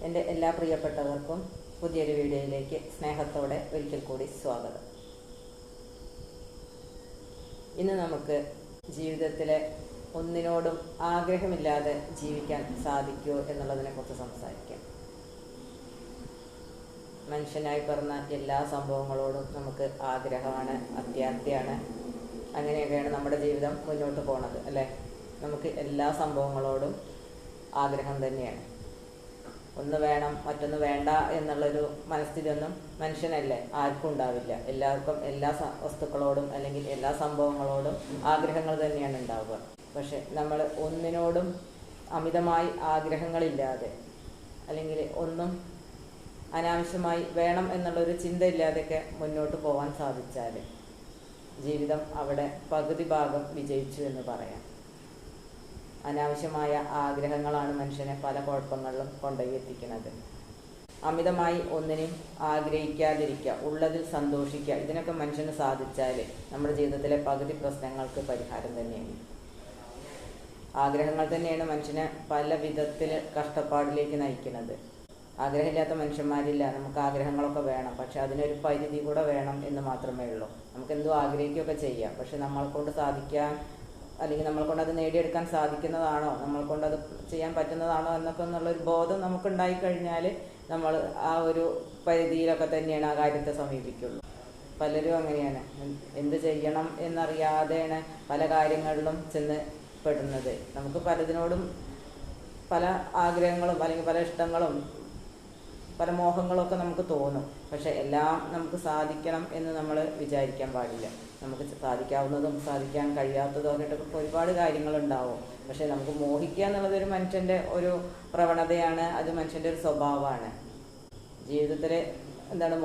എൻ്റെ എല്ലാ പ്രിയപ്പെട്ടവർക്കും പുതിയൊരു വീഡിയോയിലേക്ക് സ്നേഹത്തോടെ ഒരിക്കൽ കൂടി സ്വാഗതം. ഇന്ന് നമുക്ക് ജീവിതത്തിലെ ഒന്നിനോടും ആഗ്രഹമില്ലാതെ ജീവിക്കാൻ സാധിക്കുമോ എന്നുള്ളതിനെക്കുറിച്ച് സംസാരിക്കാം. മനുഷ്യനായി പിറന്ന എല്ലാ സംഭവങ്ങളോടും നമുക്ക് ആഗ്രഹമാണ്, അത്യാർത്ഥിയാണ്. അങ്ങനെയൊക്കെയാണ് നമ്മുടെ ജീവിതം മുന്നോട്ട് പോണത്, അല്ലേ? നമുക്ക് എല്ലാ സംഭവങ്ങളോടും ആഗ്രഹം തന്നെയാണ്. ഒന്ന് വേണം മറ്റൊന്ന് വേണ്ട എന്നുള്ളൊരു മനസ്ഥിതിയൊന്നും മനുഷ്യനല്ലേ ആർക്കും ഉണ്ടാവില്ല. എല്ലാവർക്കും എല്ലാ വസ്തുക്കളോടും അല്ലെങ്കിൽ എല്ലാ സംഭവങ്ങളോടും ആഗ്രഹങ്ങൾ തന്നെയാണ് ഉണ്ടാവുക. പക്ഷെ നമ്മൾ ഒന്നിനോടും അമിതമായി ആഗ്രഹങ്ങളില്ലാതെ അല്ലെങ്കിൽ ഒന്നും അനാവശ്യമായി വേണം എന്നുള്ളൊരു ചിന്തയില്ലാതെയൊക്കെ മുന്നോട്ട് പോകാൻ സാധിച്ചാൽ ജീവിതം അവിടെ പകുതി ഭാഗം വിജയിച്ചു എന്ന് പറയാം. അനാവശ്യമായ ആഗ്രഹങ്ങളാണ് മനുഷ്യനെ പല കുഴപ്പങ്ങളിലും കൊണ്ടുപോയി എത്തിക്കുന്നത്. അമിതമായി ഒന്നിനെയും ആഗ്രഹിക്കാതിരിക്കുക, ഉള്ളതിൽ സന്തോഷിക്കുക, ഇതിനൊക്കെ മനുഷ്യന് സാധിച്ചാൽ നമ്മുടെ ജീവിതത്തിലെ പകുതി പ്രശ്നങ്ങൾക്ക് പരിഹാരം തന്നെയാണ്. ആഗ്രഹങ്ങൾ തന്നെയാണ് മനുഷ്യനെ പല വിധത്തിൽ കഷ്ടപ്പാടിലേക്ക് നയിക്കുന്നത്. ആഗ്രഹമില്ലാത്ത മനുഷ്യന്മാരില്ല. നമുക്ക് ആഗ്രഹങ്ങളൊക്കെ വേണം, പക്ഷെ അതിനൊരു പരിധി കൂടെ വേണം എന്ന് മാത്രമേ ഉള്ളൂ. നമുക്ക് എന്തോ ആഗ്രഹിക്കുകയൊക്കെ ചെയ്യാം, പക്ഷെ നമ്മളെ കൊണ്ട് സാധിക്കാൻ അല്ലെങ്കിൽ നമ്മളെ കൊണ്ട് അത് നേടിയെടുക്കാൻ സാധിക്കുന്നതാണോ, നമ്മളെ കൊണ്ട് അത് ചെയ്യാൻ പറ്റുന്നതാണോ എന്നൊക്കെ എന്നുള്ളൊരു ബോധം നമുക്കുണ്ടായിക്കഴിഞ്ഞാൽ നമ്മൾ ആ ഒരു പരിധിയിലൊക്കെ തന്നെയാണ് ആ കാര്യത്തെ സമീപിക്കുള്ളൂ. പലരും അങ്ങനെയാണ്, എന്ത് ചെയ്യണം എന്നറിയാതെയാണ് പല കാര്യങ്ങളിലും ചെന്ന് പെടുന്നത്. നമുക്ക് പലതിനോടും പല ആഗ്രഹങ്ങളും അല്ലെങ്കിൽ പല ഇഷ്ടങ്ങളും പല മോഹങ്ങളൊക്കെ നമുക്ക് തോന്നും. പക്ഷെ എല്ലാം നമുക്ക് സാധിക്കണം എന്ന് നമ്മൾ വിചാരിക്കാൻ പാടില്ല. നമുക്ക് സാധിക്കാവുന്നതും സാധിക്കാൻ കഴിയാത്തതും ആയിട്ടൊക്കെ ഒരുപാട് കാര്യങ്ങളുണ്ടാവും. പക്ഷെ നമുക്ക് മോഹിക്കുക എന്നുള്ളത് ഒരു മനുഷ്യൻ്റെ ഒരു പ്രവണതയാണ്, അത് മനുഷ്യൻ്റെ ഒരു സ്വഭാവമാണ്. ജീവിതത്തിൽ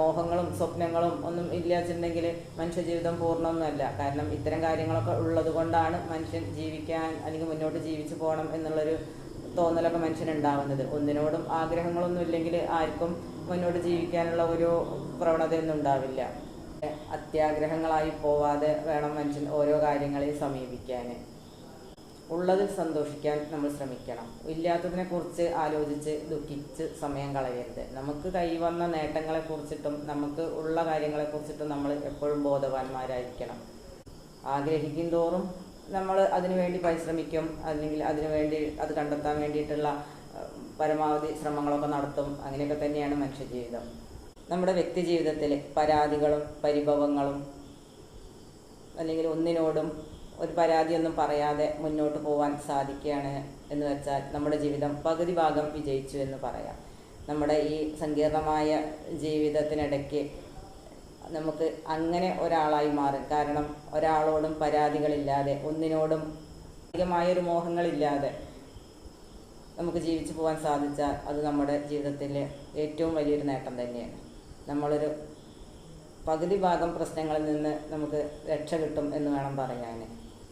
മോഹങ്ങളും സ്വപ്നങ്ങളും ഒന്നും ഇല്ലാച്ചിട്ടുണ്ടെങ്കിൽ മനുഷ്യ ജീവിതം പൂർണ്ണമൊന്നുമല്ല. കാരണം ഇത്തരം കാര്യങ്ങളൊക്കെ ഉള്ളത് കൊണ്ടാണ് മനുഷ്യൻ ജീവിക്കാൻ അല്ലെങ്കിൽ മുന്നോട്ട് ജീവിച്ചു പോകണം എന്നുള്ളൊരു തോന്നലൊക്കെ മനുഷ്യനുണ്ടാവുന്നത്. ഒന്നിനോടും ആഗ്രഹങ്ങളൊന്നും ഇല്ലെങ്കിൽ ആർക്കും മുന്നോട്ട് ജീവിക്കാനുള്ള ഒരു പ്രവണതയൊന്നും ഉണ്ടാവില്ല. അത്യാഗ്രഹങ്ങളായി പോവാതെ വേണം മനുഷ്യൻ ഓരോ കാര്യങ്ങളെയും സമീപിക്കാൻ. ഉള്ളതിൽ സന്തോഷിക്കാൻ നമ്മൾ ശ്രമിക്കണം. ഇല്ലാത്തതിനെ കുറിച്ച് ആലോചിച്ച് ദുഃഖിച്ച് സമയം കളയരുത്. നമുക്ക് കൈവന്ന നേട്ടങ്ങളെക്കുറിച്ചിട്ടും നമുക്ക് ഉള്ള കാര്യങ്ങളെക്കുറിച്ചിട്ടും നമ്മൾ എപ്പോഴും ബോധവാന്മാരായിരിക്കണം. ആഗ്രഹിക്കും തോറും നമ്മൾ അതിനു വേണ്ടി പരിശ്രമിക്കും, അല്ലെങ്കിൽ അതിനുവേണ്ടി അത് കണ്ടെത്താൻ വേണ്ടിയിട്ടുള്ള പരമാവധി ശ്രമങ്ങളൊക്കെ നടത്തും. അങ്ങനെയൊക്കെ തന്നെയാണ് മനുഷ്യജീവിതം. നമ്മുടെ വ്യക്തി ജീവിതത്തിൽ പരാതികളും പരിഭവങ്ങളും അല്ലെങ്കിൽ ഒന്നിനോടും ഒരു പരാതിയൊന്നും പറയാതെ മുന്നോട്ട് പോകാൻ സാധിക്കുകയാണ് എന്ന് വെച്ചാൽ നമ്മുടെ ജീവിതം പകുതി ഭാഗം വിജയിച്ചു എന്ന് പറയാം. നമ്മുടെ ഈ സങ്കീർണമായ ജീവിതത്തിനിടയ്ക്ക് നമുക്ക് അങ്ങനെ ഒരാളായി മാറും. കാരണം ഒരാളോടും പരാതികളില്ലാതെ ഒന്നിനോടും അധികമായൊരു മോഹങ്ങളില്ലാതെ നമുക്ക് ജീവിച്ചു പോകാൻ സാധിച്ചാൽ അത് നമ്മുടെ ജീവിതത്തിലെ ഏറ്റവും വലിയൊരു നേട്ടം തന്നെയാണ്. നമ്മളൊരു പകുതി ഭാഗം പ്രശ്നങ്ങളിൽ നിന്ന് നമുക്ക് രക്ഷ കിട്ടും എന്ന് വേണം പറയാൻ.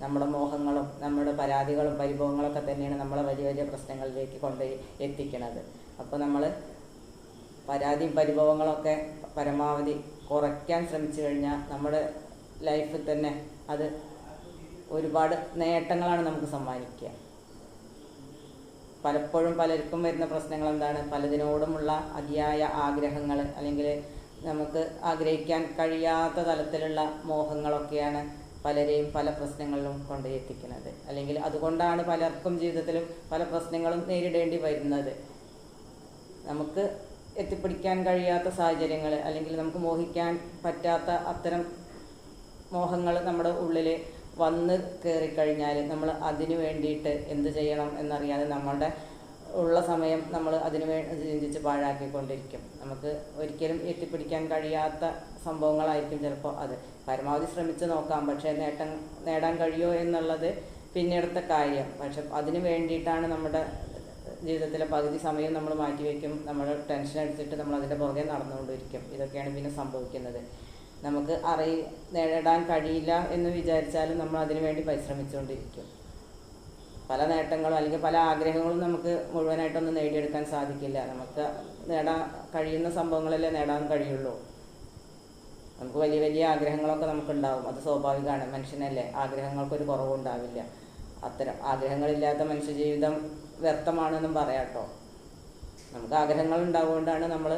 നമ്മുടെ മോഹങ്ങളും നമ്മുടെ പരാതികളും പരിഭവങ്ങളൊക്കെ തന്നെയാണ് നമ്മളെ വലിയ വലിയ പ്രശ്നങ്ങളിലേക്ക് കൊണ്ടുപോയി എത്തിക്കുന്നത്. അപ്പോൾ നമ്മൾ പരാതിയും പരിഭവങ്ങളൊക്കെ പരമാവധി കുറയ്ക്കാൻ ശ്രമിച്ചു കഴിഞ്ഞാൽ നമ്മുടെ ലൈഫിൽ തന്നെ അത് ഒരുപാട് നേട്ടങ്ങളാണ് നമുക്ക് സമ്മാനിക്കുക. പലപ്പോഴും പലർക്കും വരുന്ന പ്രശ്നങ്ങൾ എന്താണ്? പലതിനോടുമുള്ള അതിയായ ആഗ്രഹങ്ങൾ അല്ലെങ്കിൽ നമുക്ക് ആഗ്രഹിക്കാൻ കഴിയാത്ത തലത്തിലുള്ള മോഹങ്ങളൊക്കെയാണ് പലരെയും പല പ്രശ്നങ്ങളിലും കൊണ്ടുപോയി എത്തിക്കുന്നത്. അല്ലെങ്കിൽ അതുകൊണ്ടാണ് പലർക്കും ജീവിതത്തിലും പല പ്രശ്നങ്ങളും നേരിടേണ്ടി വരുന്നത്. നമുക്ക് എത്തിപ്പിടിക്കാൻ കഴിയാത്ത സാഹചര്യങ്ങൾ അല്ലെങ്കിൽ നമുക്ക് മോഹിക്കാൻ പറ്റാത്ത അത്തരം മോഹങ്ങൾ നമ്മുടെ ഉള്ളിൽ വന്ന് കയറിക്കഴിഞ്ഞാൽ നമ്മൾ അതിനു വേണ്ടിയിട്ട് എന്ത് ചെയ്യണം എന്നറിയാതെ നമ്മളുടെ ഉള്ള സമയം നമ്മൾ അതിനു വേണ്ടി ചിന്തിച്ച് പാഴാക്കിക്കൊണ്ടിരിക്കും. നമുക്ക് ഒരിക്കലും എത്തിപ്പിടിക്കാൻ കഴിയാത്ത സംഭവങ്ങളായിരിക്കും ചിലപ്പോൾ. അത് പരമാവധി ശ്രമിച്ച് നോക്കാം, പക്ഷേ നേടാൻ കഴിയുമോ എന്നുള്ളത് പിന്നീടത്തെ കാര്യം. പക്ഷെ അതിനു വേണ്ടിയിട്ടാണ് നമ്മുടെ ജീവിതത്തിലെ പകുതി സമയം നമ്മൾ മാറ്റിവെക്കും. നമ്മൾ ടെൻഷൻ അടിച്ചിട്ട് നമ്മൾ അതിൻ്റെ പുറകെ നടന്നുകൊണ്ടിരിക്കും. ഇതൊക്കെയാണ് പിന്നെ സംഭവിക്കുന്നത്. നമുക്ക് നേടാൻ കഴിയില്ല എന്ന് വിചാരിച്ചാലും നമ്മൾ അതിനു വേണ്ടി പരിശ്രമിച്ചുകൊണ്ടിരിക്കും. പല നേട്ടങ്ങളും അല്ലെങ്കിൽ പല ആഗ്രഹങ്ങളും നമുക്ക് മുഴുവനായിട്ടൊന്നും നേടിയെടുക്കാൻ സാധിക്കില്ല. നമുക്ക് നേടാൻ കഴിയുന്ന സംഭവങ്ങളല്ലേ നേടാൻ കഴിയുള്ളൂ. നമുക്ക് വലിയ വലിയ ആഗ്രഹങ്ങളൊക്കെ നമുക്കുണ്ടാവും, അത് സ്വാഭാവികമാണ്. മനുഷ്യനല്ലേ, ആഗ്രഹങ്ങൾക്കൊരു കുറവുണ്ടാവില്ല. അത്തരം ആഗ്രഹങ്ങളില്ലാത്ത മനുഷ്യജീവിതം വ്യർത്ഥമാണെന്നും പറയാട്ടോ. നമുക്ക് ആഗ്രഹങ്ങൾ ഉണ്ടാവുകൊണ്ടാണ് നമ്മൾ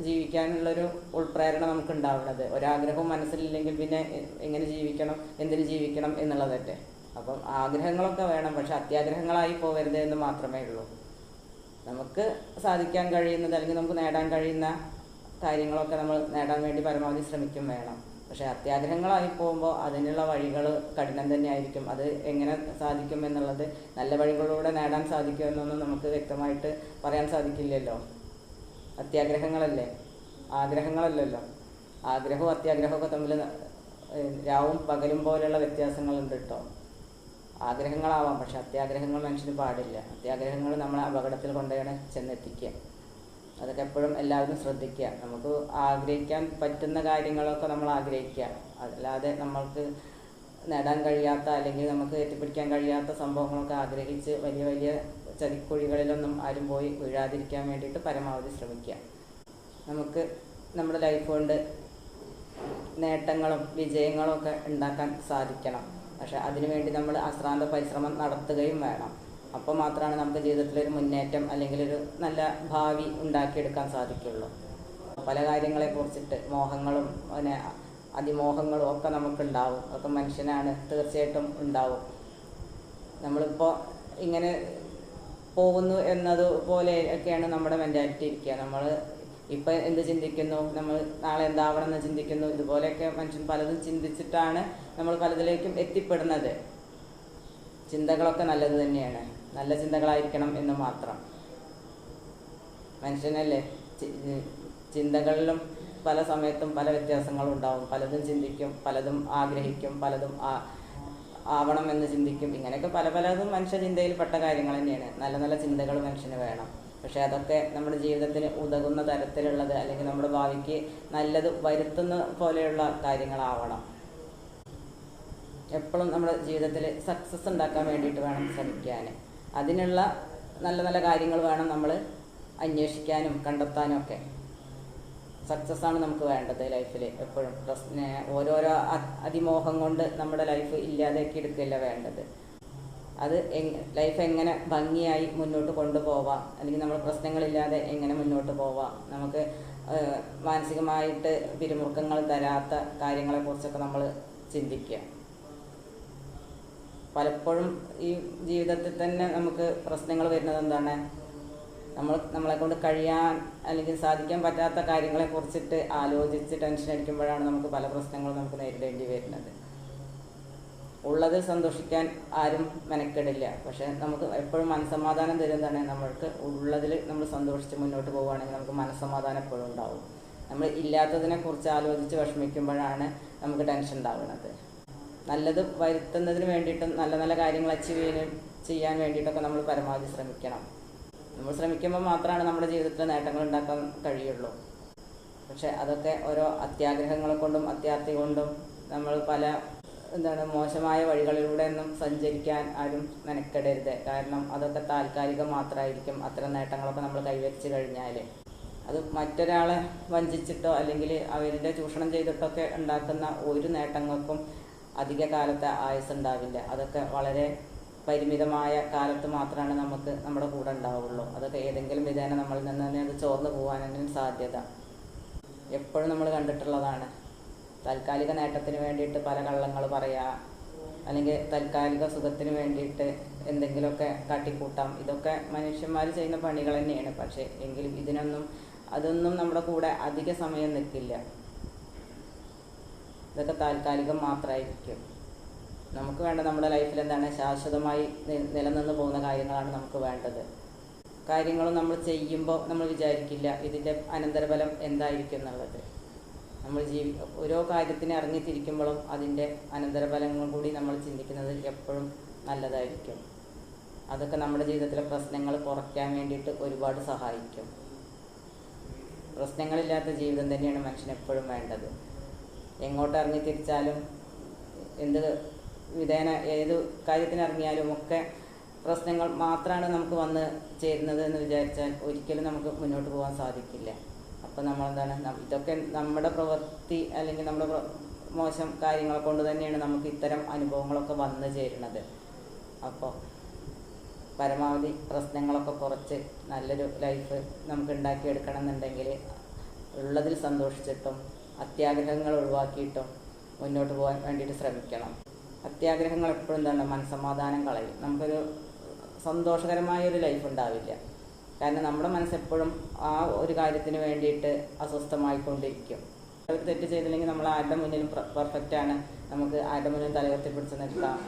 ജീവിക്കാനുള്ളൊരു ഉൾപ്രേരണ നമുക്ക് ഉണ്ടാവുന്നത്. ഒരാഗ്രഹവും മനസ്സിലില്ലെങ്കിൽ പിന്നെ എങ്ങനെ ജീവിക്കണം, എന്തിനു ജീവിക്കണം എന്നുള്ളതല്ലേ. അപ്പം ആഗ്രഹങ്ങളൊക്കെ വേണം, പക്ഷെ അത്യാഗ്രഹങ്ങളായി പോകരുത് എന്ന് മാത്രമേ ഉള്ളൂ. നമുക്ക് സാധിക്കാൻ കഴിയുന്നത് അല്ലെങ്കിൽ നമുക്ക് നേടാൻ കഴിയുന്ന കാര്യങ്ങളൊക്കെ നമ്മൾ നേടാൻ വേണ്ടി പരമാവധി ശ്രമിക്കും വേണം. പക്ഷേ അത്യാഗ്രഹങ്ങളായി പോകുമ്പോൾ അതിനുള്ള വഴികൾ കഠിനം തന്നെയായിരിക്കും. അത് എങ്ങനെ സാധിക്കും എന്നുള്ളത്, നല്ല വഴികളിലൂടെ നേടാൻ സാധിക്കുമെന്നൊന്നും നമുക്ക് വ്യക്തമായിട്ട് പറയാൻ സാധിക്കില്ലല്ലോ. അത്യാഗ്രഹങ്ങളല്ലേ, ആഗ്രഹങ്ങളല്ലല്ലോ. ആഗ്രഹവും അത്യാഗ്രഹമൊക്കെ തമ്മിൽ രാവും പകലും പോലെയുള്ള വ്യത്യാസങ്ങളുണ്ട് കേട്ടോ. ആഗ്രഹങ്ങളാവാം, പക്ഷെ അത്യാഗ്രഹങ്ങൾ മനുഷ്യന് പാടില്ല. അത്യാഗ്രഹങ്ങൾ നമ്മളെ അപകടത്തിൽ കൊണ്ടുപോയാണ് ചെന്നെത്തിക്കുക. അതൊക്കെ എപ്പോഴും എല്ലാവരും ശ്രദ്ധിക്കുക. നമുക്ക് ആഗ്രഹിക്കാൻ പറ്റുന്ന കാര്യങ്ങളൊക്കെ നമ്മൾ ആഗ്രഹിക്കുക, അല്ലാതെ നമ്മൾക്ക് നേടാൻ കഴിയാത്ത അല്ലെങ്കിൽ നമുക്ക് എത്തിപ്പിടിക്കാൻ കഴിയാത്ത സംഭവങ്ങളൊക്കെ ആഗ്രഹിച്ച് വലിയ വലിയ ചതിക്കുഴികളിലൊന്നും ആരും പോയി വീഴാതിരിക്കാൻ വേണ്ടിയിട്ട് പരമാവധി ശ്രമിക്കുക. നമുക്ക് നമ്മുടെ ലൈഫ് കൊണ്ട് നേട്ടങ്ങളും വിജയങ്ങളും ഒക്കെ ഉണ്ടാക്കാൻ സാധിക്കണം. പക്ഷെ അതിനുവേണ്ടി നമ്മൾ അശ്രാന്ത പരിശ്രമം നടത്തുകയും വേണം. അപ്പോൾ മാത്രമാണ് നമുക്ക് ജീവിതത്തിലൊരു മുന്നേറ്റം അല്ലെങ്കിൽ ഒരു നല്ല ഭാവി ഉണ്ടാക്കിയെടുക്കാൻ സാധിക്കുള്ളൂ. പല കാര്യങ്ങളെക്കുറിച്ചിട്ട് മോഹങ്ങളും പിന്നെ അതിമോഹങ്ങളും ഒക്കെ നമുക്കുണ്ടാവും. ഒക്കെ മനുഷ്യനാണ്, തീർച്ചയായിട്ടും ഉണ്ടാവും. നമ്മളിപ്പോൾ ഇങ്ങനെ പോകുന്നു എന്നതുപോലെ ഒക്കെയാണ് നമ്മുടെ മെൻറ്റാലിറ്റി ഇരിക്കുക. നമ്മൾ ഇപ്പം എന്ത് ചിന്തിക്കുന്നു, നമ്മൾ നാളെ എന്താവണം എന്ന് ചിന്തിക്കുന്നു. ഇതുപോലെയൊക്കെ മനുഷ്യൻ പലതും ചിന്തിച്ചിട്ടാണ് നമ്മൾ പലതിലേക്കും എത്തിപ്പെടുന്നത്. ചിന്തകളൊക്കെ നല്ലത് തന്നെയാണ്, നല്ല ചിന്തകളായിരിക്കണം എന്ന് മാത്രം. മനുഷ്യനല്ലേ, ചിന്തകളിലും പല സമയത്തും പല വ്യത്യാസങ്ങളും ഉണ്ടാവും. പലതും ചിന്തിക്കും, പലതും ആഗ്രഹിക്കും, പലതും ആവണമെന്ന് ചിന്തിക്കും. ഇങ്ങനെയൊക്കെ പലതും മനുഷ്യ ചിന്തയിൽപ്പെട്ട കാര്യങ്ങൾ തന്നെയാണ്. നല്ല നല്ല ചിന്തകൾ മനുഷ്യന് വേണം. പക്ഷേ അതൊക്കെ നമ്മുടെ ജീവിതത്തിന് ഉതകുന്ന തരത്തിലുള്ളത് അല്ലെങ്കിൽ നമ്മുടെ ഭാവിക്ക് നല്ലത് വരുത്തുന്ന പോലെയുള്ള കാര്യങ്ങളാവണം. എപ്പോഴും നമ്മുടെ ജീവിതത്തിൽ സക്സസ് ഉണ്ടാക്കാൻ വേണ്ടിയിട്ട് വേണം ശ്രമിക്കാൻ. അതിനുള്ള നല്ല നല്ല കാര്യങ്ങൾ വേണം നമ്മൾ അന്വേഷിക്കാനും കണ്ടെത്താനും ഒക്കെ. സക്സസ്സാണ് നമുക്ക് വേണ്ടത് ലൈഫിൽ എപ്പോഴും. ഓരോരോ അതിമോഹം കൊണ്ട് നമ്മുടെ ലൈഫ് ഇല്ലാതാക്കി എടുക്കുകയല്ല വേണ്ടത്. അത് ലൈഫ് എങ്ങനെ ഭംഗിയായി മുന്നോട്ട് കൊണ്ടുപോവാം, അല്ലെങ്കിൽ നമ്മൾ പ്രശ്നങ്ങളില്ലാതെ എങ്ങനെ മുന്നോട്ട് പോവാം, നമുക്ക് മാനസികമായിട്ട് പിരിമുറുക്കങ്ങൾ തരാത്ത കാര്യങ്ങളെക്കുറിച്ചൊക്കെ നമ്മൾ ചിന്തിക്കുക. പലപ്പോഴും ഈ ജീവിതത്തിൽ തന്നെ നമുക്ക് പ്രശ്നങ്ങൾ വരുന്നത് എന്താണ്, നമ്മളെ കൊണ്ട് കഴിയാൻ അല്ലെങ്കിൽ സാധിക്കാൻ പറ്റാത്ത കാര്യങ്ങളെക്കുറിച്ചിട്ട് ആലോചിച്ച് ടെൻഷൻ അടിക്കുമ്പോഴാണ് നമുക്ക് പല പ്രശ്നങ്ങളും നമുക്ക് നേരിടേണ്ടി വരുന്നത്. ഉള്ളതിൽ സന്തോഷിക്കാൻ ആരും മെനക്കെടില്ല. പക്ഷേ നമുക്ക് എപ്പോഴും മനസ്സമാധാനം തരുന്നതാണ്, നമ്മൾക്ക് ഉള്ളതിൽ നമ്മൾ സന്തോഷിച്ച് മുന്നോട്ട് പോവുകയാണെങ്കിൽ നമുക്ക് മനസ്സമാധാനം എപ്പോഴും ഉണ്ടാവും. നമ്മൾ ഇല്ലാത്തതിനെക്കുറിച്ച് ആലോചിച്ച് വിഷമിക്കുമ്പോഴാണ് നമുക്ക് ടെൻഷൻ ഉണ്ടാവുന്നത്. നല്ലത് വരുത്തുന്നതിന് വേണ്ടിയിട്ടും നല്ല നല്ല കാര്യങ്ങൾ അച്ചീവ് ചെയ്യാൻ വേണ്ടിയിട്ടൊക്കെ നമ്മൾ പരമാവധി ശ്രമിക്കണം. നമ്മൾ ശ്രമിക്കുമ്പോൾ മാത്രമാണ് നമ്മുടെ ജീവിതത്തിൽ നേട്ടങ്ങൾ ഉണ്ടാക്കാൻ കഴിയുള്ളൂ. പക്ഷെ അതൊക്കെ ഓരോ അത്യാഗ്രഹങ്ങളെ കൊണ്ടും അത്യാർത്തി കൊണ്ടും നമ്മൾ പല മോശമായ വഴികളിലൂടെ ഒന്നും സഞ്ചരിക്കാൻ ആരും മെനക്കെടരുത്. കാരണം അതൊക്കെ താൽക്കാലികം മാത്രമായിരിക്കും. അത്തരം നേട്ടങ്ങളൊക്കെ നമ്മൾ കൈവരിച്ച് കഴിഞ്ഞാൽ അത് മറ്റൊരാളെ വഞ്ചിച്ചിട്ടോ അല്ലെങ്കിൽ അവരുടെ ചൂഷണം ചെയ്തിട്ടൊക്കെ ഉണ്ടാക്കുന്ന ഒരു നേട്ടങ്ങൾക്കും അധിക കാലത്തെ ആയുസ് ഉണ്ടാവില്ല. അതൊക്കെ വളരെ പരിമിതമായ കാലത്ത് മാത്രമാണ് നമുക്ക് നമ്മുടെ കൂടെ ഉണ്ടാവുള്ളൂ. അതൊക്കെ ഏതെങ്കിലും വിധേന നമ്മളിൽ നിന്ന് തന്നെ അത് ചോർന്നു പോകാനും സാധ്യത എപ്പോഴും നമ്മൾ കണ്ടിട്ടുള്ളതാണ്. താൽക്കാലിക നേട്ടത്തിന് വേണ്ടിയിട്ട് പല കള്ളങ്ങൾ പറയുക, അല്ലെങ്കിൽ താൽക്കാലിക സുഖത്തിന് വേണ്ടിയിട്ട് എന്തെങ്കിലുമൊക്കെ കാട്ടിക്കൂട്ടാം. ഇതൊക്കെ മനുഷ്യന്മാർ ചെയ്യുന്ന പണികൾ തന്നെയാണ്. പക്ഷേ എങ്കിലും അതൊന്നും നമ്മുടെ കൂടെ അധിക സമയം നിൽക്കില്ല. ഇതൊക്കെ താൽക്കാലികം മാത്രമായിരിക്കും. നമുക്ക് വേണ്ട നമ്മുടെ ലൈഫിൽ എന്താണ്, ശാശ്വതമായി നിലനിന്ന് പോകുന്ന കാര്യങ്ങളാണ് നമുക്ക് വേണ്ടത്. കാര്യങ്ങളും നമ്മൾ ചെയ്യുമ്പോൾ നമ്മൾ വിചാരിക്കില്ല ഇതിൻ്റെ അനന്തരഫലം എന്തായിരിക്കും എന്നുള്ളത്. നമ്മൾ ഓരോ കാര്യത്തിന് ഇറങ്ങിത്തിരിക്കുമ്പോഴും അതിൻ്റെ അനന്തരഫലങ്ങൾ കൂടി നമ്മൾ ചിന്തിക്കുന്നത് എപ്പോഴും നല്ലതായിരിക്കും. അതൊക്കെ നമ്മുടെ ജീവിതത്തിലെ പ്രശ്നങ്ങൾ കുറയ്ക്കാൻ വേണ്ടിയിട്ട് ഒരുപാട് സഹായിക്കും. പ്രശ്നങ്ങളില്ലാത്ത ജീവിതം തന്നെയാണ് മനുഷ്യന് എപ്പോഴും വേണ്ടത്. എങ്ങോട്ട് ഇറങ്ങിത്തിരിച്ചാലും എന്ത് വിധേന ഏത് കാര്യത്തിന് ഇറങ്ങിയാലും ഒക്കെ പ്രശ്നങ്ങൾ മാത്രമാണ് നമുക്ക് വന്ന് ചേരുന്നത് എന്ന് വിചാരിച്ചാൽ ഒരിക്കലും നമുക്ക് മുന്നോട്ട് പോകാൻ സാധിക്കില്ല. അപ്പോൾ നമ്മളെന്താണ്, ഇതൊക്കെ നമ്മുടെ പ്രവൃത്തി അല്ലെങ്കിൽ നമ്മുടെ മോശം കാര്യങ്ങളെ കൊണ്ട് തന്നെയാണ് നമുക്ക് ഇത്തരം അനുഭവങ്ങളൊക്കെ വന്നു ചേരുന്നത്. അപ്പോൾ പരമാവധി പ്രശ്നങ്ങളൊക്കെ കുറച്ച് നല്ലൊരു ലൈഫ് നമുക്ക് ഉണ്ടാക്കിയെടുക്കണം എന്നുണ്ടെങ്കിൽ ഉള്ളതിൽ സന്തോഷിച്ചിട്ടും അത്യാഗ്രഹങ്ങൾ ഒഴിവാക്കിയിട്ടും മുന്നോട്ട് പോകാൻ വേണ്ടിയിട്ട് ശ്രമിക്കണം. അത്യാഗ്രഹങ്ങൾ എപ്പോഴും എന്താണ്, മനസ്സമാധാനം കളയും. നമുക്കൊരു സന്തോഷകരമായൊരു ലൈഫ് ഉണ്ടാവില്ല. കാരണം നമ്മുടെ മനസ്സെപ്പോഴും ആ ഒരു കാര്യത്തിന് വേണ്ടിയിട്ട് അസ്വസ്ഥമായിക്കൊണ്ടിരിക്കും. ഒരു തെറ്റ് ചെയ്തില്ലെങ്കിൽ നമ്മൾ ആരുടെ മുന്നിലും പെർഫെക്റ്റാണ്, നമുക്ക് ആരുടെ മുന്നിലും തലയുയർത്തി പിടിച്ച് നിൽക്കാം.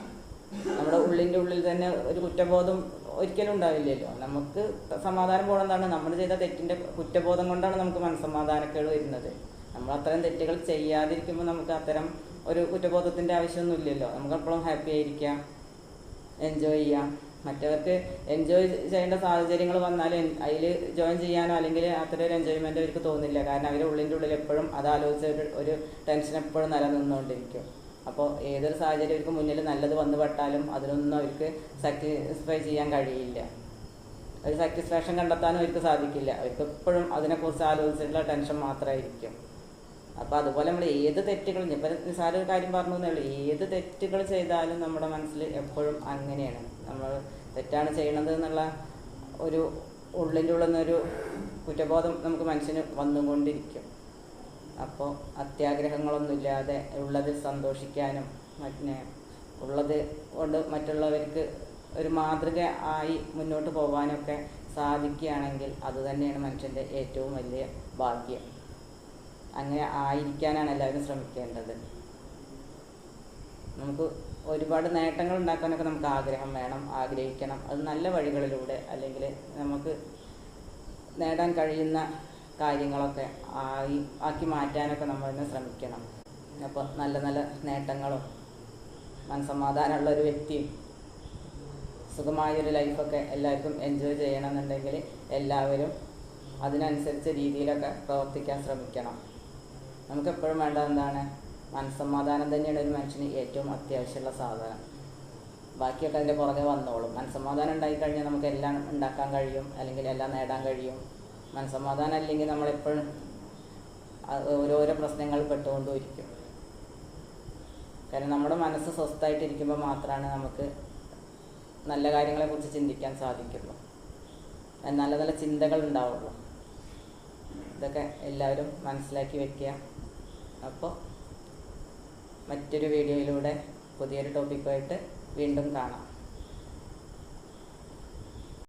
നമ്മുടെ ഉള്ളിൻ്റെ ഉള്ളിൽ തന്നെ ഒരു കുറ്റബോധം ഒരിക്കലും ഉണ്ടാവില്ലല്ലോ. നമുക്ക് സമാധാനം പോകണമെന്നാണ്, നമ്മൾ ചെയ്ത തെറ്റിൻ്റെ കുറ്റബോധം കൊണ്ടാണ് നമുക്ക് മനസ്സമാധാനക്കേട് വരുന്നത്. നമ്മൾ അത്തരം തെറ്റുകൾ ചെയ്യാതിരിക്കുമ്പോൾ നമുക്ക് അത്തരം ഒരു കുറ്റബോധത്തിൻ്റെ ആവശ്യമൊന്നുമില്ലല്ലോ. നമുക്കെപ്പോഴും ഹാപ്പി ആയിരിക്കാം, എൻജോയ് ചെയ്യാം. മറ്റവർക്ക് എൻജോയ് ചെയ്യേണ്ട സാഹചര്യങ്ങൾ വന്നാൽ അതിൽ ജോയിൻ ചെയ്യാനോ അല്ലെങ്കിൽ അത്ര ഒരു എൻജോയ്മെൻറ്റ് അവർക്ക് തോന്നില്ല. കാരണം അവരുടെ ഉള്ളിൻ്റെ ഉള്ളിൽ എപ്പോഴും അതാലോചിച്ച് ഒരു ടെൻഷൻ എപ്പോഴും നിലനിന്നുകൊണ്ടിരിക്കും. അപ്പോൾ ഏതൊരു സാഹചര്യം അവർക്ക് മുന്നിൽ നല്ലത് വന്നു പെട്ടാലും അതിനൊന്നും അവർക്ക് സാറ്റിസ്ഫൈ ചെയ്യാൻ കഴിയില്ല. ഒരു സാറ്റിസ്ഫാക്ഷൻ കണ്ടെത്താനും അവർക്ക് സാധിക്കില്ല. അവർക്ക് എപ്പോഴും അതിനെക്കുറിച്ച് ആലോചിച്ചിട്ടുള്ള ടെൻഷൻ മാത്രമായിരിക്കും. അപ്പോൾ അതുപോലെ നമ്മൾ ഏത് തെറ്റുകളും, ഇപ്പം നിസ്സാര ഒരു കാര്യം പറഞ്ഞു എന്നേ ഉള്ളൂ, ഏത് തെറ്റുകൾ ചെയ്താലും നമ്മുടെ മനസ്സിൽ എപ്പോഴും അങ്ങനെയാണ്. നമ്മൾ തെറ്റാണ് ചെയ്യണത് എന്നുള്ള ഒരു ഉള്ളിൻ്റെ ഉള്ളിൽ നിന്നൊരു കുറ്റബോധം നമുക്ക് മനുഷ്യന് വന്നുകൊണ്ടിരിക്കും. അപ്പോൾ അത്യാഗ്രഹങ്ങളൊന്നുമില്ലാതെ ഉള്ളതിൽ സന്തോഷിക്കാനും ഉള്ളത് കൊണ്ട് മറ്റുള്ളവർക്ക് ഒരു മാതൃക ആയി മുന്നോട്ട് പോകാനൊക്കെ സാധിക്കുകയാണെങ്കിൽ അതുതന്നെയാണ് മനുഷ്യൻ്റെ ഏറ്റവും വലിയ ഭാഗ്യം. അങ്ങനെ ആയിരിക്കാനാണ് എല്ലാവരും ശ്രമിക്കേണ്ടത്. നമുക്ക് ഒരുപാട് നേട്ടങ്ങൾ ഉണ്ടാക്കാനൊക്കെ നമുക്ക് ആഗ്രഹം വേണം, ആഗ്രഹിക്കണം. അത് നല്ല വഴികളിലൂടെ അല്ലെങ്കിൽ നമുക്ക് നേടാൻ കഴിയുന്ന കാര്യങ്ങളൊക്കെ ആക്കി മാറ്റാനൊക്കെ നമ്മൾ തന്നെ ശ്രമിക്കണം. അപ്പോൾ നല്ല നല്ല നേട്ടങ്ങളും മനസ്സമാധാനമുള്ള ഒരു വ്യക്തിയും സുഖമായൊരു ലൈഫൊക്കെ എല്ലാവർക്കും എൻജോയ് ചെയ്യണമെന്നുണ്ടെങ്കിൽ എല്ലാവരും അതിനനുസരിച്ച രീതിയിലൊക്കെ പ്രവർത്തിക്കാൻ ശ്രമിക്കണം. നമുക്കെപ്പോഴും വേണ്ടത് എന്താണ്, മനസ്സമാധാനം തന്നെയാണ് ഒരു മനുഷ്യന് ഏറ്റവും അത്യാവശ്യമുള്ള സാധനം. ബാക്കിയൊക്കെ അതിൻ്റെ പുറകെ വന്നോളും. മനസ്സമാധാനം ഉണ്ടായിക്കഴിഞ്ഞാൽ നമുക്ക് എല്ലാം ഉണ്ടാക്കാൻ കഴിയും, അല്ലെങ്കിൽ എല്ലാം നേടാൻ കഴിയും. മനസ്സമാധാനം അല്ലെങ്കിൽ നമ്മളെപ്പോഴും ഓരോരോ പ്രശ്നങ്ങൾ പെട്ടുകൊണ്ടിരിക്കും. കാരണം നമ്മുടെ മനസ്സ് സ്വസ്ഥമായിട്ടിരിക്കുമ്പോൾ മാത്രമാണ് നമുക്ക് നല്ല കാര്യങ്ങളെക്കുറിച്ച് ചിന്തിക്കാൻ സാധിക്കുള്ളൂ, നല്ല നല്ല ചിന്തകൾ ഉണ്ടാവുള്ളൂ. ഇതൊക്കെ എല്ലാവരും മനസ്സിലാക്കി വയ്ക്കുക. അപ്പോൾ മറ്റൊരു വീഡിയോയിലൂടെ പുതിയൊരു ടോപ്പിക്കുമായിട്ട് വീണ്ടും കാണാം.